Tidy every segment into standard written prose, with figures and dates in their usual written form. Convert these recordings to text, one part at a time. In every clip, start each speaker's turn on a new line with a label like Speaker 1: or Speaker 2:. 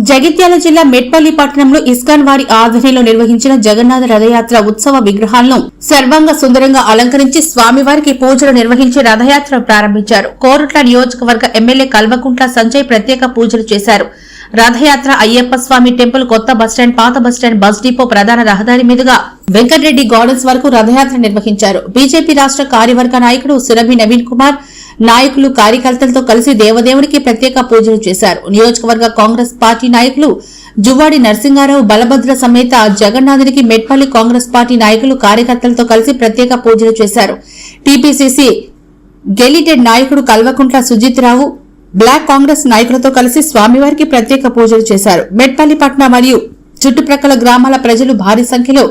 Speaker 1: జగిత్యాల జిల్లా మెట్పల్లి పట్టణంలో ఇస్కాన్ వారి ఆధ్వర్యంలో నిర్వహించిన జగన్నాథ రథయాత్ర ఉత్సవ విగ్రహాలను సర్వాంగ సుందరంగా అలంకరించి స్వామివారికి పూజలు నిర్వహించి రథయాత్ర ప్రారంభించారు. కోరుట్ల నియోజకవర్గ ఎమ్మెల్యే కల్వకుంట్ల సంజయ్ ప్రత్యేక పూజలు చేశారు. రథయాత్ర అయ్యప్ప స్వామి టెంపుల్, కొత్త బస్టాండ్, పాత బస్టాండ్, బస్ డిపో, ప్రధాన రహదారి మీదుగా వెంకటరెడ్డి గార్డెన్స్ వరకు రథయాత్ర నిర్వహించారు. బీజేపీ రాష్ట్ర కార్యవర్గ నాయకుడు సురభి నవీన్ కుమార్, నాయకులు, కార్యకర్తలతో కలిసి దేవదేవుడికి ప్రత్యేక పూజలు చేశారు. నియోజకవర్గ కాంగ్రెస్ పార్టీ నాయకులు జువ్వాడి నరసింగారావు, బలభద్ర సమేత జగన్నాథునికి మెట్పల్లి కాంగ్రెస్ పార్టీ నాయకులు, కార్యకర్తలతో కలిసి ప్రత్యేక పూజలు చేశారు. టీపీసీసీ గెలిటెడ్ నాయకుడు కల్వకుంట్ల సుజిత్ రావు, బ్లాక్ కాంగ్రెస్ నాయకులతో కలిసి స్వామివారికి ప్రత్యేక పూజలు చేశారు. మెట్పల్లి పట్టణ మరియు చుట్టుప్రక్కల గ్రామాల ప్రజలు భారీ సంఖ్యలో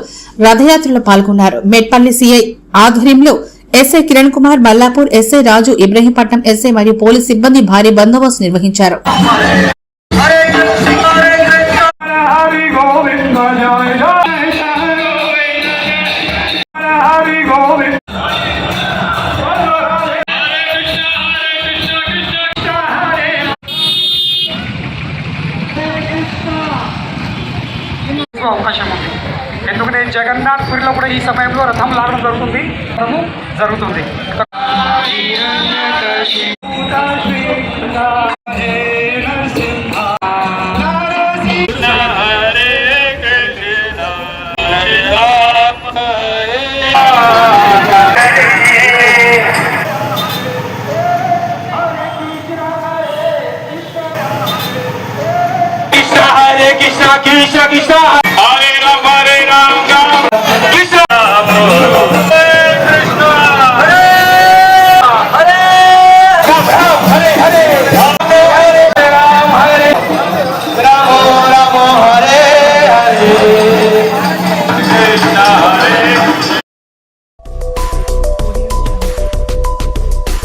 Speaker 1: రథయాత్రలో పాల్గొన్నారు. మెట్పల్లి సీఐ ఆధ్వర్యంలో ఎస్ఐ కిరణ్ కుమార్, మల్లాపూర్ ఎస్ఐ రాజు, ఇబ్రహీంపట్నం ఎస్ఐ మరియు పోలీస్ సిబ్బంది భారీ బందోబస్తు నిర్వహించారు.
Speaker 2: అవకాశం ఉంది. ఎందుకంటే జగన్నాథ్పురిలో కూడా ఈ సమయంలో రథం లాగడం జరుగుతుంది. Krishna Krishna Krishna Hare Ram Krishna Hare Krishna Hare Hare Hare Hare Hare Ram Hare Ram Hare Hare